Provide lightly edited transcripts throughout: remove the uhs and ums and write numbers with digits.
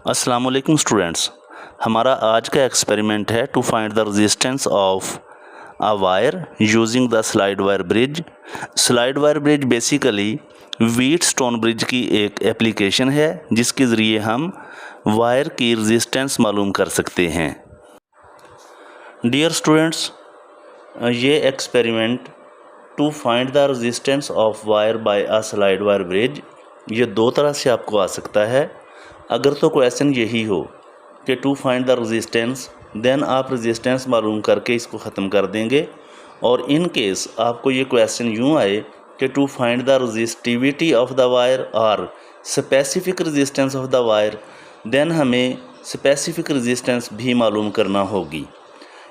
अस्सलाम वालेकुम स्टूडेंट्स। हमारा आज का एक्सपेरिमेंट है to find the resistance of a wire using the slide wire bridge. Slide wire bridge basically Wheatstone bridge की एक एप्लीकेशन है जिसके ज़रिए हम वायर की रेजिस्टेंस मालूम कर सकते हैं। डियर स्टूडेंट्स, ये experiment to find the resistance of wire by a slide wire bridge ये दो तरह से आपको आ सकता है। अगर तो क्वेश्चन यही हो कि to find the resistance, then आप रेजिस्टेंस मालूम करके इसको ख़त्म कर देंगे। और इन केस आपको ये क्वेश्चन यूँ आए कि to find the resistivity of the wire और specific resistance of the wire, then हमें स्पेसिफिक रेजिस्टेंस भी मालूम करना होगी।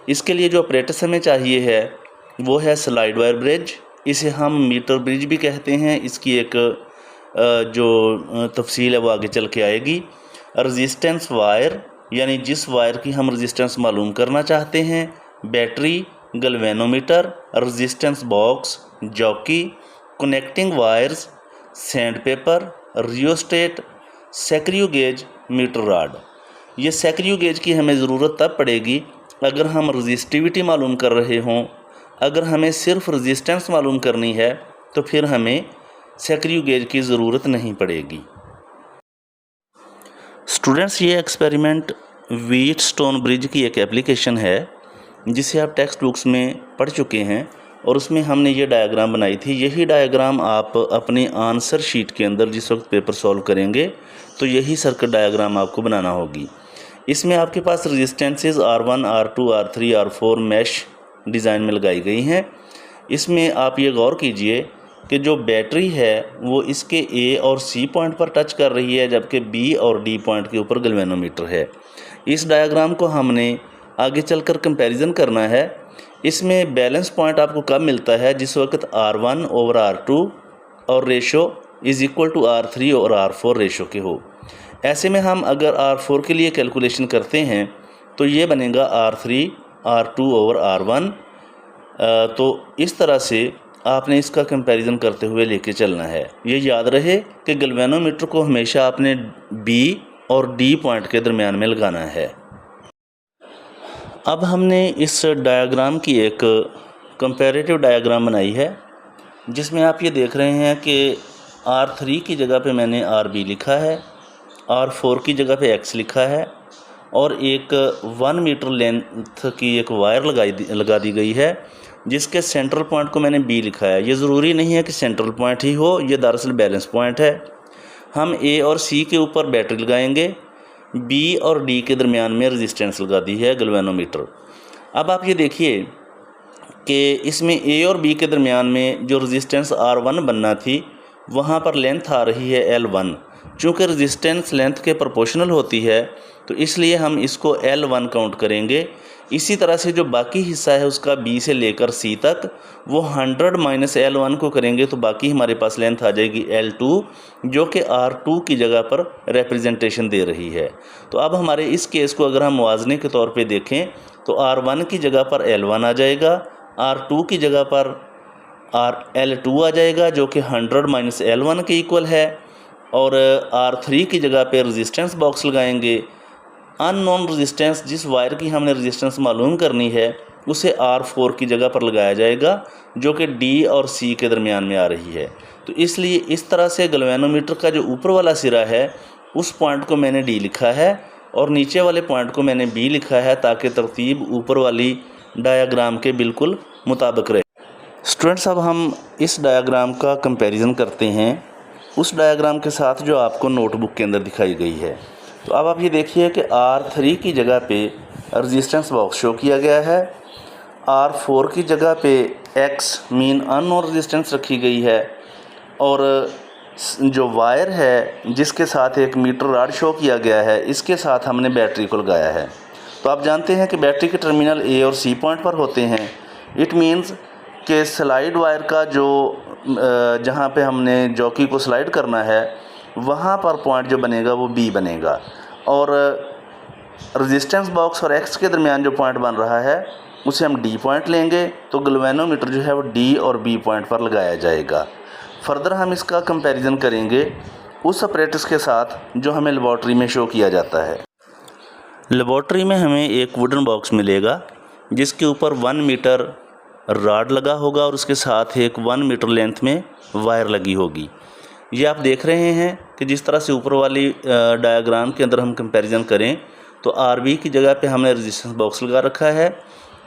इसके लिए जो ऑपरेटर्स हमें चाहिए है वो है स्लाइड वायर ब्रिज। इसे हम मीटर ब्रिज भी कहते हैं। इसकी एक जो तफसील है वो आगे चल के आएगी। रेजिस्टेंस वायर यानी जिस वायर की हम रेजिस्टेंस मालूम करना चाहते हैं, battery, galvanometer, resistance box, jockey, connecting wires, sandpaper, rheostat, screw gauge, metre rod. ये सेक्रियो गेज की हमें ज़रूरत तब पड़ेगी अगर हम रेजिस्टिविटी मालूम कर रहे हों। अगर हमें सिर्फ रेजिस्टेंस मालूम करनी है तो फिर हमें सेक्रियो गेज की ज़रूरत नहीं पड़ेगी। स्टूडेंट्स, ये एक्सपेरिमेंट व्हीटस्टोन ब्रिज की एक एप्लीकेशन है जिसे आप टेक्स्ट बुक्स में पढ़ चुके हैं और उसमें हमने ये डायग्राम बनाई थी। यही डायग्राम आप अपने आंसर शीट के अंदर जिस वक्त पेपर सॉल्व करेंगे तो यही सर्किट डायग्राम आपको बनाना होगी। इसमें आपके पास resistances R1, R2, R3, R4 mash design में लगाई गई हैं। इसमें आप ये गौर कीजिए कि जो बैटरी है वो इसके ए और सी पॉइंट पर टच कर रही है, जबकि बी और डी पॉइंट के ऊपर गैल्वेनोमीटर है। इस डायग्राम को हमने आगे चलकर कंपैरिजन करना है। इसमें बैलेंस पॉइंट आपको कब मिलता है? जिस वक्त R1 ओवर R2 और ratio is equal to R3 और R4 रेशो के हो। ऐसे में हम अगर R4 के लिए कैलकुलेशन करते हैं तो ये बनेगा R3 R2 ओवर R1। तो इस तरह से आपने इसका कंपैरिजन करते हुए लेके चलना है। ये याद रहे कि गैल्वेनोमीटर को हमेशा आपने बी और डी पॉइंट के दरमियान में लगाना है। अब हमने इस डायग्राम की एक कंपैरेटिव डायग्राम बनाई है जिसमें आप ये देख रहे हैं कि R3 की जगह पे मैंने RB लिखा है, R4 की जगह पे X लिखा है और एक 1 मीटर लेंथ की एक वायर लगा दी गई है जिसके सेंट्रल पॉइंट को मैंने B लिखा है। ये ज़रूरी नहीं है कि सेंट्रल पॉइंट ही हो, ये दरअसल बैलेंस पॉइंट है। हम A और C के ऊपर बैटरी लगाएंगे, B और D के दरमियान में रेजिस्टेंस लगा दी है गैल्वेनोमीटर। अब आप ये देखिए कि इसमें A और B के दरमियान में जो रेजिस्टेंस R1 बनना थी वहाँ पर लेंथ आ रही है L1। चूँकि रेजिस्टेंस लेंथ के प्रोपोर्शनल होती है तो इसलिए हम इसको L1 काउंट करेंगे। इसी तरह से जो बाकी हिस्सा है उसका B से लेकर C तक वो 100 माइनस L1 को करेंगे तो बाकी हमारे पास लेंथ आ जाएगी L2, जो कि R2 की जगह पर रिप्रेजेंटेशन दे रही है। तो अब हमारे इस केस को अगर हम मुआवजे के तौर पे देखें तो R1 की जगह पर L1 आ जाएगा, R2 की जगह पर L2 आ जाएगा जो कि 100 माइनस L1 के इक्वल है। और R3 की जगह पे रेजिस्टेंस बॉक्स लगाएंगे। अननोन रेजिस्टेंस, जिस वायर की हमने रेजिस्टेंस मालूम करनी है उसे R4 की जगह पर लगाया जाएगा जो कि D और C के दरमियान में आ रही है। तो इसलिए इस तरह से गैल्वेनोमीटर का जो ऊपर वाला सिरा है उस पॉइंट को मैंने D लिखा है और नीचे वाले पॉइंट को मैंने B लिखा है ताकि तरतीब ऊपर वाली डायग्राम के बिल्कुल मुताबिक रहे। स्टूडेंट्स, अब हम इस डायग्राम का कंपैरिजन करते हैं उस डायग्राम के साथ जो आपको नोटबुक के अंदर दिखाई गई है। तो अब आप ये देखिए कि R3 की जगह पे रेजिस्टेंस बॉक्स शो किया गया है, R4 की जगह पे X मीन अननोन रेजिस्टेंस रखी गई है और जो वायर है जिसके साथ एक मीटर रॉड शो किया गया है इसके साथ हमने बैटरी को लगाया है। तो आप जानते हैं कि बैटरी के टर्मिनल A और C पॉइंट पर होते हैं। इट मीन्स कि स्लाइड वायर का जो जहाँ पे हमने जॉकी को स्लाइड करना है वहाँ पर पॉइंट जो बनेगा वो B बनेगा और रेजिस्टेंस बॉक्स और X के दरमियान जो पॉइंट बन रहा है उसे हम D पॉइंट लेंगे। तो गैल्वेनोमीटर जो है वो D और B पॉइंट पर लगाया जाएगा। फर्दर हम इसका कंपैरिजन करेंगे उस अपरेटस के साथ जो हमें लेबॉर्ट्री में शो किया जाता है। लेबॉर्ट्री में हमें एक वुडन बॉक्स मिलेगा जिसके ऊपर 1 मीटर रॉड लगा होगा और उसके साथ एक 1 मीटर लेंथ में वायर लगी होगी। ये आप देख रहे हैं कि जिस तरह से ऊपर वाली डायग्राम के अंदर हम कंपैरिजन करें तो आरबी की जगह पे हमने रेजिस्टेंस बॉक्स लगा रखा है।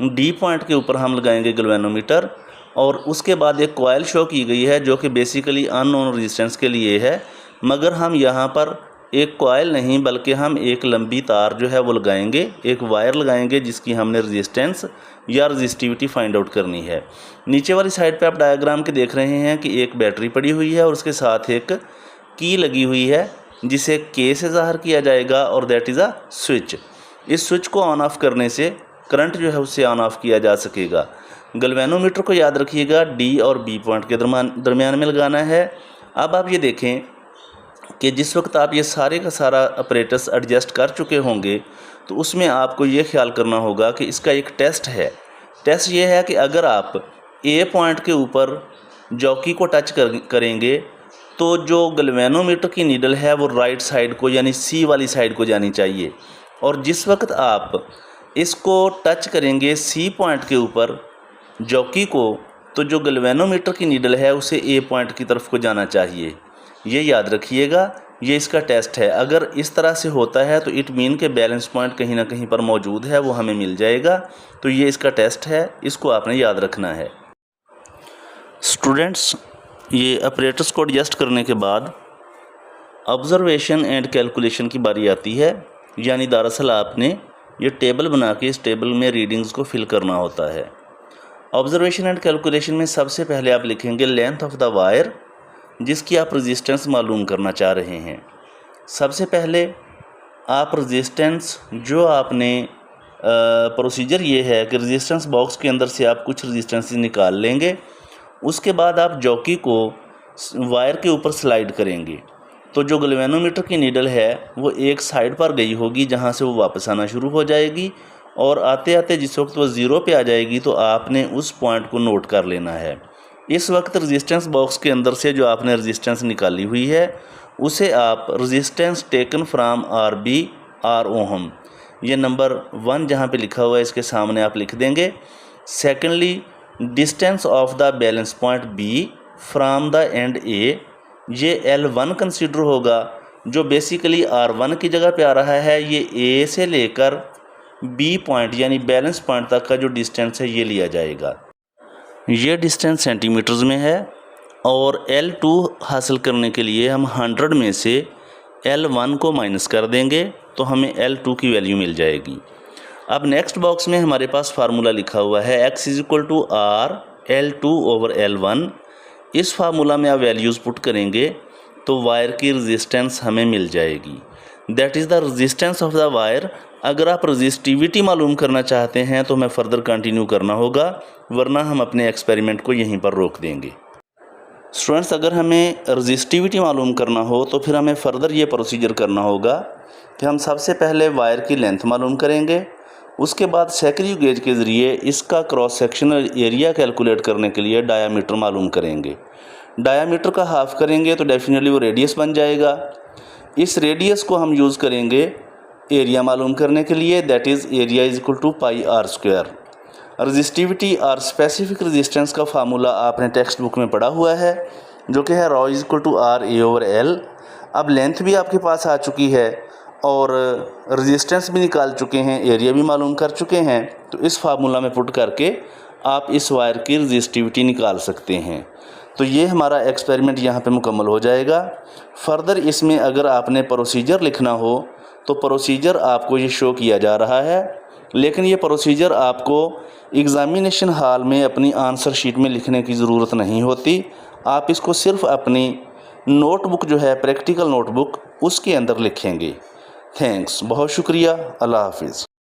डी पॉइंट के ऊपर हम लगाएंगे गैल्वेनोमीटर और उसके बाद एक कॉइल शो की गई है जो कि बेसिकली अननोन रेजिस्टेंस के लिए है, मगर हम यहाँ पर एक कॉइल नहीं बल्कि हम एक लंबी तार जो है वो लगाएंगे, एक वायर लगाएंगे जिसकी हमने रेजिस्टेंस या रजिस्टिविटी फाइंड आउट करनी है। नीचे वाली साइड पे आप डायग्राम के देख रहे हैं कि एक बैटरी पड़ी हुई है और उसके साथ एक की लगी हुई है जिसे के से ज़ाहिर किया जाएगा और दैट इज़ अ स्विच। इस स्विच को ऑन ऑफ करने से करंट जो है उससे ऑन ऑफ किया जा सकेगा। गैल्वेनोमीटर को याद रखिएगा डी और बी पॉइंट के दरमियान में लगाना है। अब आप ये देखें कि जिस वक्त आप ये सारे का सारा अपरेटस एडजस्ट कर चुके होंगे तो उसमें आपको ये ख्याल करना होगा कि इसका एक टेस्ट है। टेस्ट ये है कि अगर आप ए पॉइंट के ऊपर जॉकी को टच करेंगे तो जो गैल्वेनोमीटर की नीडल है वो राइट साइड को यानी सी वाली साइड को जानी चाहिए, और जिस वक्त आप इसको टच करेंगे सी पॉइंट के ऊपर जॉकी को तो जो गैल्वेनोमीटर की नीडल है उसे ए पॉइंट की तरफ को जाना चाहिए। ये याद रखिएगा, ये इसका टेस्ट है। अगर इस तरह से होता है तो इट मीन के बैलेंस पॉइंट कहीं ना कहीं पर मौजूद है, वो हमें मिल जाएगा। तो ये इसका टेस्ट है, इसको आपने याद रखना है। स्टूडेंट्स, ये अपरेटर्स को एडजस्ट करने के बाद ऑब्जर्वेशन एंड कैलकुलेशन की बारी आती है, यानी दरअसल आपने ये टेबल बना के इस टेबल में रीडिंग्स को फिल करना होता है। ऑब्जर्वेशन एंड कैलकुलेशन में सबसे पहले आप लिखेंगे लेंथ ऑफ द वायर जिसकी आप रेजिस्टेंस मालूम करना चाह रहे हैं। सबसे पहले आप रेजिस्टेंस जो आपने प्रोसीजर ये है कि रेजिस्टेंस बॉक्स के अंदर से आप कुछ रेजिस्टेंस निकाल लेंगे। उसके बाद आप जॉकी को वायर के ऊपर स्लाइड करेंगे तो जो गैल्वेनोमीटर की नीडल है वो एक साइड पर गई होगी जहाँ से वो वापस आना शुरू हो जाएगी, और आते आते जिस वक्त वो ज़ीरो पे आ जाएगी तो आपने उस पॉइंट को नोट कर लेना है। इस वक्त रेजिस्टेंस बॉक्स के अंदर से जो आपने रेजिस्टेंस निकाली हुई है उसे आप resistance taken from R by R ohm, ये नंबर 1 जहाँ पे लिखा हुआ है इसके सामने आप लिख देंगे। Secondly distance of the balance point B from the end A, ये L1 कंसीडर होगा जो बेसिकली R1 की जगह पे आ रहा है। ये A से लेकर B पॉइंट यानी बैलेंस पॉइंट तक का जो डिस्टेंस है ये लिया जाएगा। ये डिस्टेंस सेंटीमीटर्स में है और L2 हासिल करने के लिए हम 100 में से L1 को माइनस कर देंगे तो हमें L2 की वैल्यू मिल जाएगी। अब नेक्स्ट बॉक्स में हमारे पास फार्मूला लिखा हुआ है x = R L2/L1। इस फार्मूला में आप वैल्यूज़ पुट करेंगे तो वायर की रेजिस्टेंस हमें मिल जाएगी, that is the resistance of the wire. अगर आप रजिस्टिविटी मालूम करना चाहते हैं तो हमें फ़र्दर कंटिन्यू करना होगा, वरना हम अपने एक्सपेरिमेंट को यहीं पर रोक देंगे। स्टूडेंट्स, अगर हमें रजिस्टिविटी मालूम करना हो तो फिर हमें फ़र्दर ये प्रोसीजर करना होगा कि हम सबसे पहले वायर की लेंथ मालूम करेंगे, उसके बाद सेकेंडरी गेज के ज़रिए इसका क्रॉस सेक्शनल एरिया कैलकुलेट करने के लिए डायामीटर मालूम करेंगे। डायामीटर का हाफ करेंगे तो डेफिनेटली वो रेडियस बन जाएगा। इस रेडियस को हम यूज़ करेंगे एरिया मालूम करने के लिए, that is area = πr²। Resistivity और स्पेसिफिक रेजिस्टेंस का फार्मूला आपने टेक्स्ट बुक में पढ़ा हुआ है जो कि है ρ = RA/L। अब लेंथ भी आपके पास आ चुकी है और रेजिस्टेंस भी निकाल चुके हैं, एरिया भी मालूम कर चुके हैं, तो इस फार्मूला में पुट करके आप इस वायर की रजिस्टिविटी निकाल सकते हैं। तो ये हमारा एक्सपेरिमेंट यहाँ पे मुकम्मल हो जाएगा। फ़र्दर इसमें अगर आपने प्रोसीजर लिखना हो तो प्रोसीजर आपको ये शो किया जा रहा है, लेकिन ये प्रोसीजर आपको एग्ज़ामिनेशन हॉल में अपनी आंसर शीट में लिखने की ज़रूरत नहीं होती। आप इसको सिर्फ़ अपनी नोटबुक जो है प्रैक्टिकल नोटबुक उसके अंदर लिखेंगे। थैंक्स, बहुत शुक्रिया, अल्लाह हाफिज़।